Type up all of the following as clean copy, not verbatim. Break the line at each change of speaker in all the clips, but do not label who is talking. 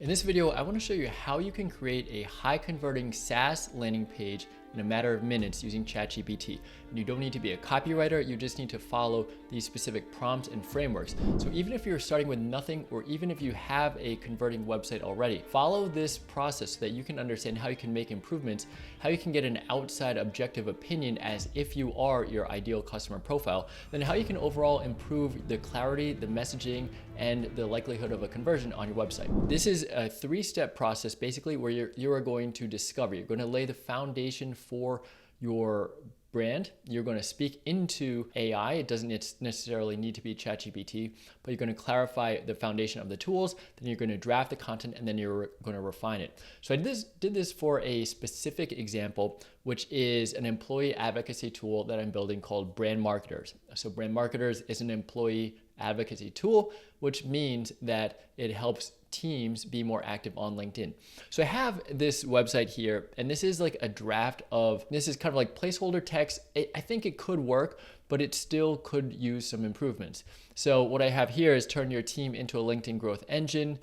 In this video, I want to show you how you can create a high converting SaaS landing page in a matter of minutes using ChatGPT. And you don't need to be a copywriter, you just need to follow these specific prompts and frameworks. So even if you're starting with nothing, or even if you have a converting website already, follow this process so that you can understand how you can make improvements, how you can get an outside objective opinion as if you are your ideal customer profile, then how you can overall improve the clarity, the messaging, and the likelihood of a conversion on your website. This is a 3-step process basically where you are going to discover, you're going to lay the foundation for your brand. You're going to speak into AI. It doesn't necessarily need to be ChatGPT, but you're going to clarify the foundation of the tools, then you're going to draft the content, and then you're going to refine it. So I did this for a specific example, which is an employee advocacy tool that I'm building called Brand Marketers. So Brand Marketers is an employee advocacy tool, which means that it helps teams be more active on LinkedIn. So I have this website here, and this is like a draft of, this is kind of like placeholder text. I think it could work, but it still could use some improvements. So what I have here is turn your team into a LinkedIn growth engine,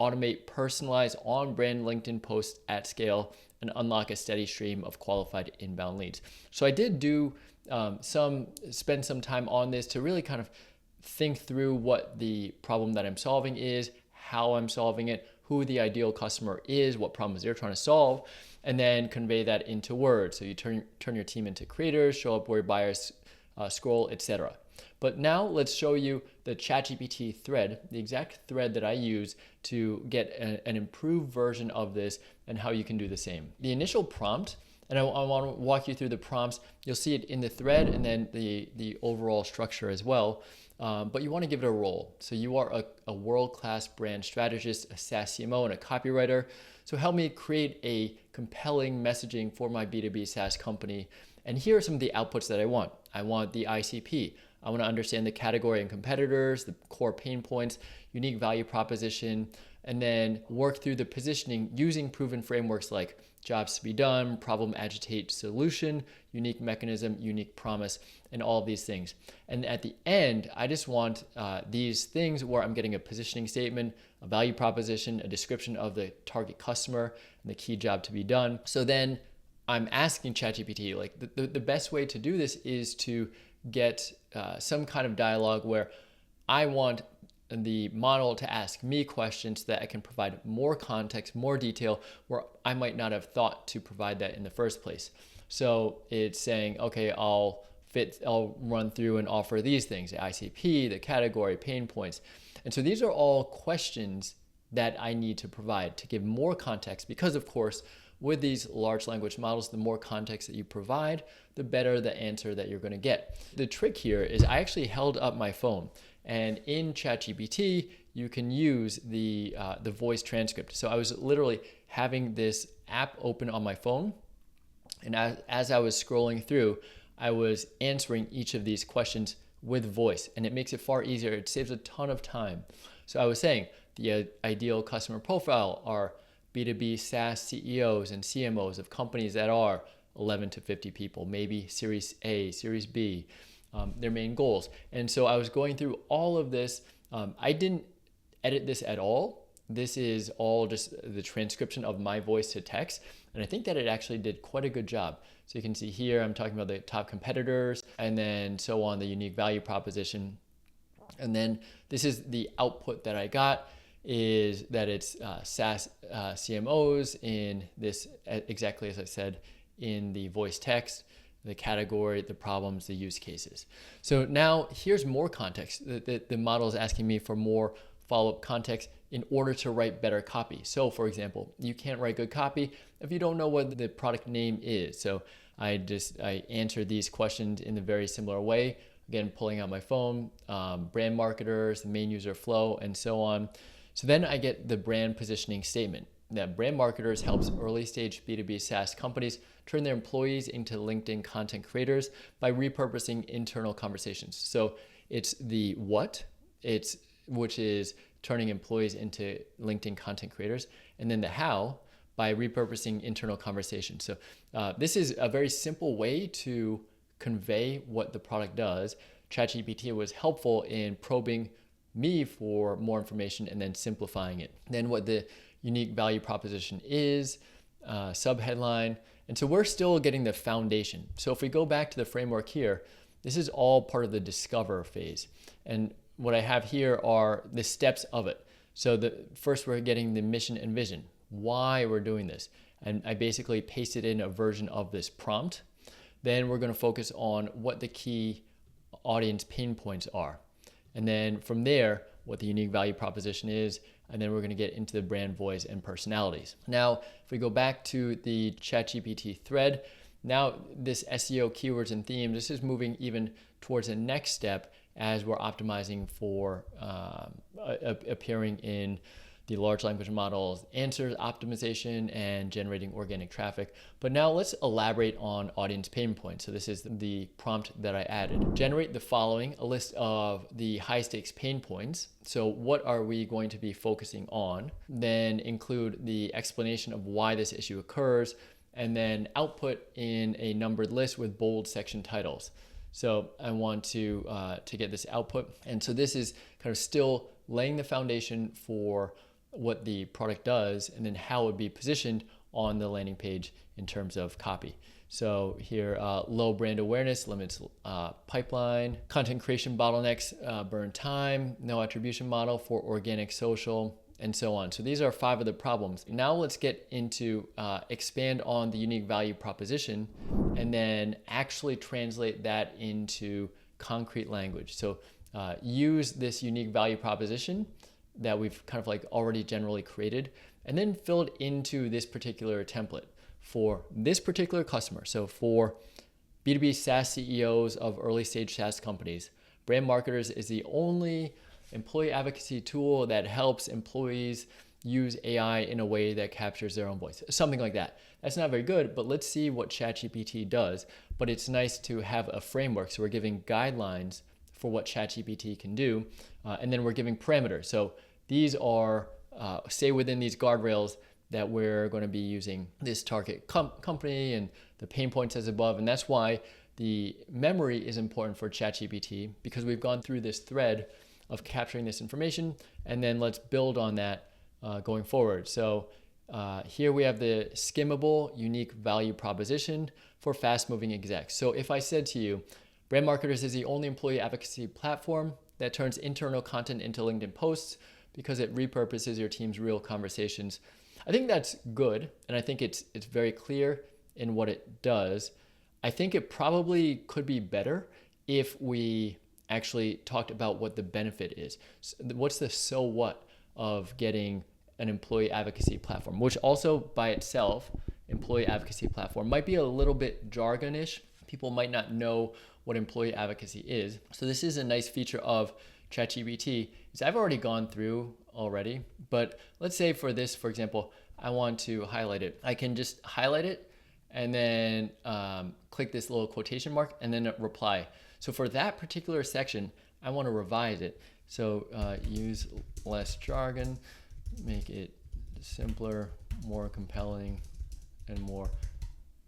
automate personalized on-brand LinkedIn posts at scale, and unlock a steady stream of qualified inbound leads. So I did do spend some time on this to really kind of think through what the problem that I'm solving is, how I'm solving it, who the ideal customer is, what problems they're trying to solve, and then convey that into words. So you turn your team into creators, show up where buyers scroll, etc. But now let's show you the ChatGPT thread, the exact thread that I use to get an improved version of this and how you can do the same. The initial prompt, and I want to walk you through the prompts. You'll see it in the thread and then the overall structure as well. But you want to give it a role. So you are a world-class brand strategist, a SaaS CMO, and a copywriter. So help me create a compelling messaging for my B2B SaaS company. And here are some of the outputs that I want. I want the ICP. I want to understand the category and competitors, the core pain points, unique value proposition, and then work through the positioning using proven frameworks like jobs to be done, problem, agitate, solution, unique mechanism, unique promise, and all of these things. And at the end, I just want these things where I'm getting a positioning statement, a value proposition, a description of the target customer, and the key job to be done. So then I'm asking ChatGPT, like the best way to do this is to get some kind of dialogue where I want the model to ask me questions that I can provide more context, more detail, where I might not have thought to provide that in the first place. So it's saying, okay, I'll run through and offer these things, the ICP, the category, pain points. And so these are all questions that I need to provide to give more context, because of course, with these large language models, the more context that you provide, the better the answer that you're going to get. The trick here is I actually held up my phone, and in ChatGPT, you can use the voice transcript. So I was literally having this app open on my phone, and as I was scrolling through, I was answering each of these questions with voice, and it makes it far easier. It saves a ton of time. So I was saying the ideal customer profile are B2B SaaS CEOs and CMOs of companies that are 11 to 50 people, maybe Series A, Series B, their main goals. And so I was going through all of this. I didn't edit this at all. This is all just the transcription of my voice to text. And I think that it actually did quite a good job. So you can see here, I'm talking about the top competitors, and then so on, the unique value proposition. And then this is the output that I got, is that it's SaaS CMOs in this, exactly as I said, in the voice text, the category, the problems, the use cases. So now here's more context. The model is asking me for more follow-up context in order to write better copy. So for example, you can't write good copy if you don't know what the product name is. So I answered these questions in a very similar way. Again, pulling out my phone, brand marketers, the main user flow, and so on. So then I get the brand positioning statement that Brand Marketers helps early stage B2B SaaS companies turn their employees into LinkedIn content creators by repurposing internal conversations. So it's the what, which is turning employees into LinkedIn content creators, and then the how, by repurposing internal conversations. So this is a very simple way to convey what the product does. ChatGPT was helpful in probing me for more information and then simplifying it. Then what the unique value proposition is, subheadline. And so we're still getting the foundation. So if we go back to the framework here, this is all part of the discover phase. And what I have here are the steps of it. So first we're getting the mission and vision, why we're doing this. And I basically pasted in a version of this prompt. Then we're going to focus on what the key audience pain points are. And then from there, what the unique value proposition is. And then we're going to get into the brand voice and personalities. Now, if we go back to the ChatGPT thread, now this SEO keywords and themes, this is moving even towards the next step as we're optimizing for appearing in the large language models, answers optimization, and generating organic traffic. But now let's elaborate on audience pain points. So this is the prompt that I added. Generate the following, a list of the high stakes pain points. So what are we going to be focusing on? Then include the explanation of why this issue occurs, and then output in a numbered list with bold section titles. So I want to get this output. And so this is kind of still laying the foundation for what the product does and then how it would be positioned on the landing page in terms of copy. So here, low brand awareness limits pipeline, content creation bottlenecks burn time, no attribution model for organic social, and so on. So these are 5 of the problems. Now let's get into expand on the unique value proposition and then actually translate that into concrete language. So use this unique value proposition that we've kind of like already generally created and then fill it into this particular template for this particular customer. So for B2B SaaS CEOs of early stage SaaS companies, Brand Marketers is the only employee advocacy tool that helps employees use AI in a way that captures their own voice. Something like that. That's not very good, but let's see what ChatGPT does. But it's nice to have a framework. So we're giving guidelines for what ChatGPT can do, and then we're giving parameters. So these are, stay within these guardrails that we're going to be using this target company and the pain points as above. And that's why the memory is important for ChatGPT, because we've gone through this thread of capturing this information, and then let's build on that going forward. So here we have the skimmable unique value proposition for fast-moving execs. So if I said to you, Brand Marketers is the only employee advocacy platform that turns internal content into LinkedIn posts because it repurposes your team's real conversations. I think that's good, and I think it's very clear in what it does. I think it probably could be better if we actually talked about what the benefit is. What's the so what of getting an employee advocacy platform, which also by itself, employee advocacy platform, might be a little bit jargonish. People might not know what employee advocacy is. So this is a nice feature of ChatGPT, is I've already gone through already, but let's say for this, for example, I want to highlight it. I can just highlight it and then click this little quotation mark and then reply. So for that particular section, I want to revise it. So use less jargon, make it simpler, more compelling, and more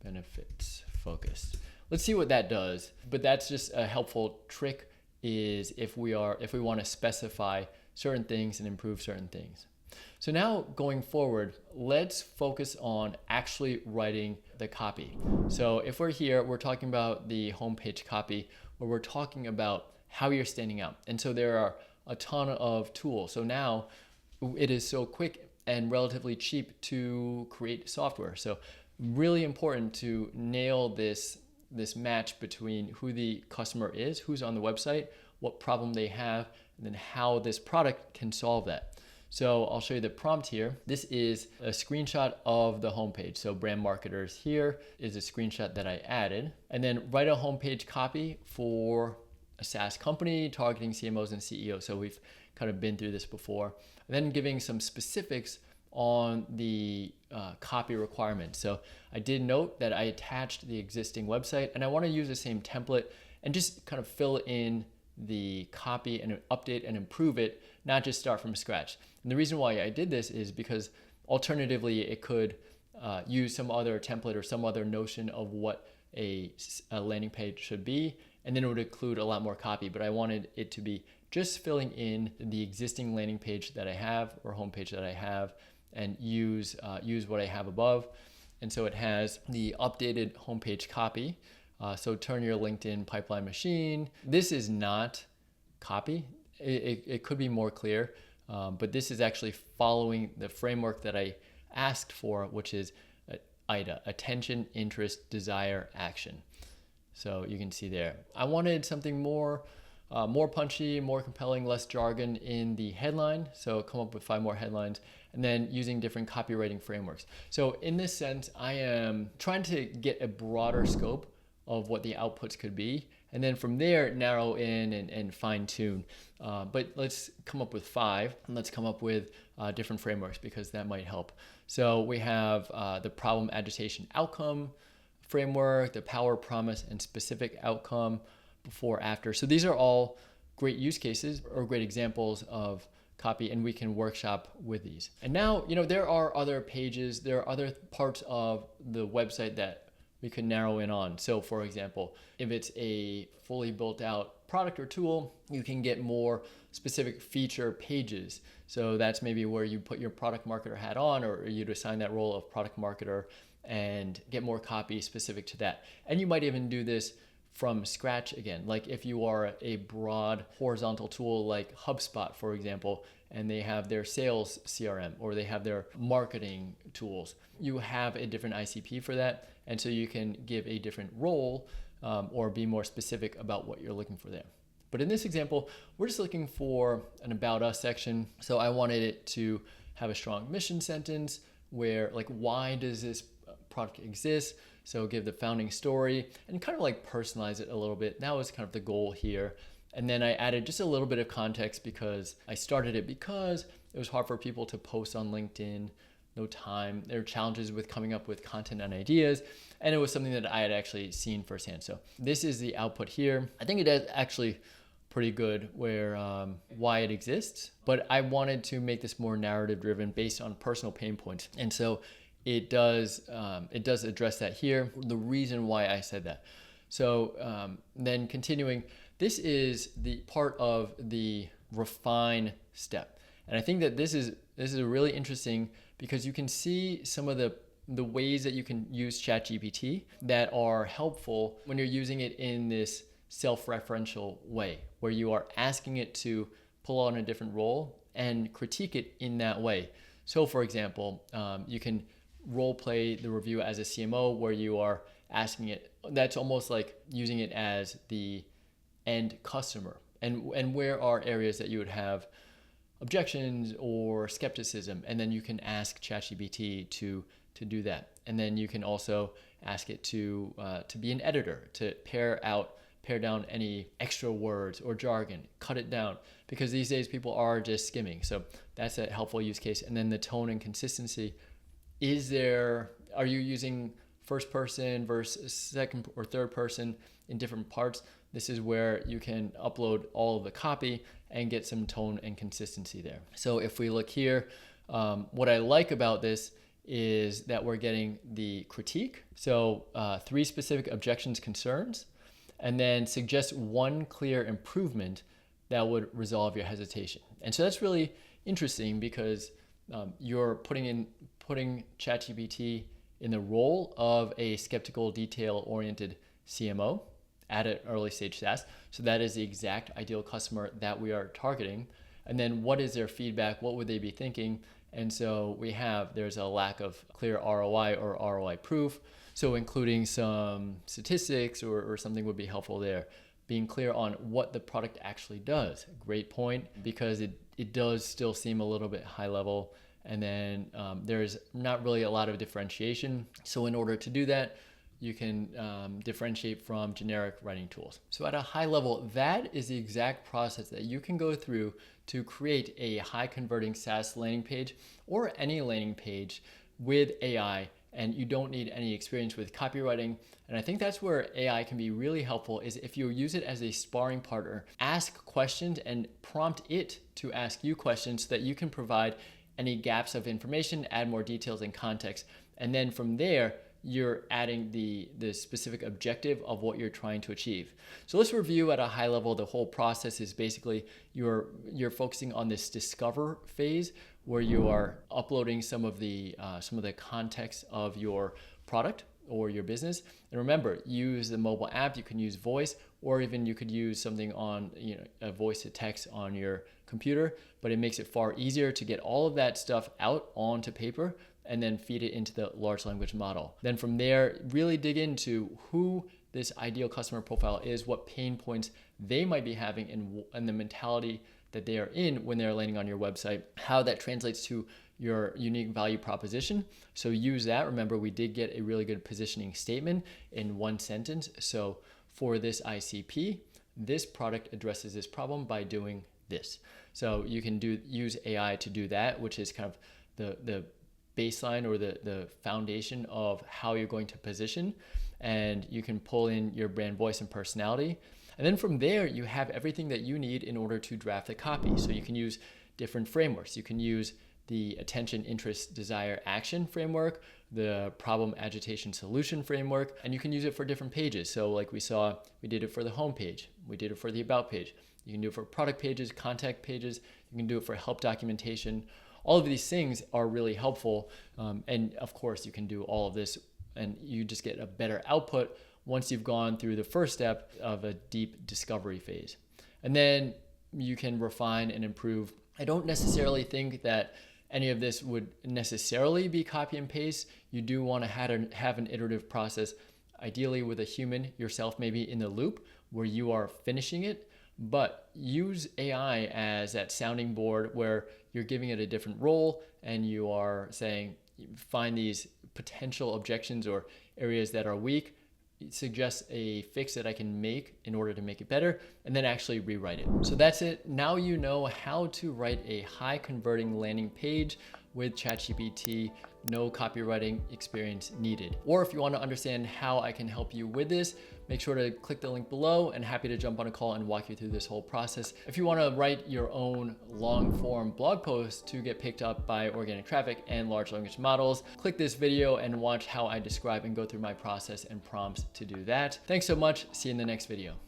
benefits focused. Let's see what that does. But that's just a helpful trick, is if we want to specify certain things and improve certain things. So now going forward, let's focus on actually writing the copy. So if we're here, we're talking about the homepage copy, where we're talking about how you're standing out. And so there are a ton of tools. So now it is so quick and relatively cheap to create software. So really important to nail this match between who the customer is, who's on the website, what problem they have, and then how this product can solve that. So I'll show you the prompt here. This is a screenshot of the homepage. So Brand Marketers here is a screenshot that I added. And then write a homepage copy for a SaaS company targeting CMOs and CEOs. So we've kind of been through this before. And then giving some specifics on the copy requirements. So I did note that I attached the existing website, and I want to use the same template and just kind of fill in the copy and update and improve it, not just start from scratch. And the reason why I did this is because alternatively it could use some other template or some other notion of what a landing page should be, and then it would include a lot more copy. But I wanted it to be just filling in the existing landing page that I have or homepage that I have, and use what I have above. And so it has the updated homepage copy. So turn your LinkedIn pipeline machine. This is not copy. It could be more clear, but this is actually following the framework that I asked for, which is IDA, attention, interest, desire, action. So you can see there. I wanted something more punchy, more compelling, less jargon in the headline. So come up with 5 more headlines, and then using different copywriting frameworks. So in this sense, I am trying to get a broader scope of what the outputs could be, and then from there narrow in and fine tune. But let's come up with 5, and let's come up with different frameworks, because that might help. So we have the problem, agitation, outcome framework, the power, promise, and specific outcome, before, after. So these are all great use cases or great examples of copy, and we can workshop with these. And now, there are other pages, there are other parts of the website that we could narrow in on. So for example, if it's a fully built out product or tool, you can get more specific feature pages. So that's maybe where you put your product marketer hat on, or you'd assign that role of product marketer and get more copy specific to that. And you might even do this from scratch again. Like if you are a broad horizontal tool like HubSpot, for example, and they have their sales CRM or they have their marketing tools, you have a different ICP for that. And so you can give a different role or be more specific about what you're looking for there. But in this example, we're just looking for an About Us section. So I wanted it to have a strong mission sentence where, like, why does this product exist? So give the founding story and kind of like personalize it a little bit. That was kind of the goal here. And then I added just a little bit of context because I started it because it was hard for people to post on LinkedIn, no time. There were challenges with coming up with content and ideas. And it was something that I had actually seen firsthand. So this is the output here. I think it is actually pretty good where why it exists, but I wanted to make this more narrative driven based on personal pain points. And so it does address that here, the reason why I said that. So then continuing, this is the part of the refine step. And I think that this is really interesting because you can see some of the ways that you can use ChatGPT that are helpful when you're using it in this self-referential way, where you are asking it to pull on a different role and critique it in that way. So for example, you can role play the review as a CMO where you are asking it, that's almost like using it as the end customer. And where are areas that you would have objections or skepticism? And then you can ask ChatGPT to do that. And then you can also ask it to be an editor, to pare down any extra words or jargon, cut it down, because these days people are just skimming. So that's a helpful use case. And then the tone and consistency. Are you using first person versus second or third person in different parts? This is where you can upload all of the copy and get some tone and consistency there. So if we look here, what I like about this is that we're getting the critique. So 3 specific objections, concerns, and then suggest 1 clear improvement that would resolve your hesitation. And so that's really interesting because you're putting ChatGPT in the role of a skeptical, detail-oriented CMO at an early stage SaaS. So that is the exact ideal customer that we are targeting. And then what is their feedback? What would they be thinking? And so there's a lack of clear ROI or ROI proof. So including some statistics or something would be helpful there. Being clear on what the product actually does. Great point, because it does still seem a little bit high level. And then there's not really a lot of differentiation. So in order to do that, you can differentiate from generic writing tools. So at a high level, that is the exact process that you can go through to create a high converting SaaS landing page or any landing page with AI, and you don't need any experience with copywriting. And I think that's where AI can be really helpful, is if you use it as a sparring partner, ask questions and prompt it to ask you questions so that you can provide any gaps of information, add more details and context. And then from there, you're adding the specific objective of what you're trying to achieve. So let's review at a high level. The whole process is basically you're focusing on this discover phase where you are uploading some of the context of your product or your business. And remember, use the mobile app. You can use voice, or even you could use something on a voice to text on your computer, but it makes it far easier to get all of that stuff out onto paper and then feed it into the large language model. Then from there, really dig into who this ideal customer profile is, what pain points they might be having, and the mentality that they are in when they're landing on your website, how that translates to your unique value proposition. So use that. Remember, we did get a really good positioning statement in one sentence. So for this ICP, this product addresses this problem by doing this. So you can use AI to do that, which is kind of the baseline or the foundation of how you're going to position. And you can pull in your brand voice and personality. And then from there, you have everything that you need in order to draft the copy. So you can use different frameworks. You can use the attention, interest, desire, action framework, the problem, agitation, solution framework, and you can use it for different pages. So like we saw, we did it for the home page. We did it for the about page. You can do it for product pages, contact pages. You can do it for help documentation. All of these things are really helpful. And of course, you can do all of this and you just get a better output once you've gone through the first step of a deep discovery phase. And then you can refine and improve. I don't necessarily think that any of this would necessarily be copy and paste. You do want to have an iterative process, ideally with a human, yourself maybe in the loop, where you are finishing it, but use AI as that sounding board where you're giving it a different role and you are saying, find these potential objections or areas that are weak, suggest a fix that I can make in order to make it better, and then actually rewrite it. So that's it. Now you know how to write a high converting landing page with ChatGPT, no copywriting experience needed. Or if you want to understand how I can help you with this, make sure to click the link below, and happy to jump on a call and walk you through this whole process. If you want to write your own long form blog post to get picked up by organic traffic and large language models, click this video and watch how I describe and go through my process and prompts to do that. Thanks so much. See you in the next video.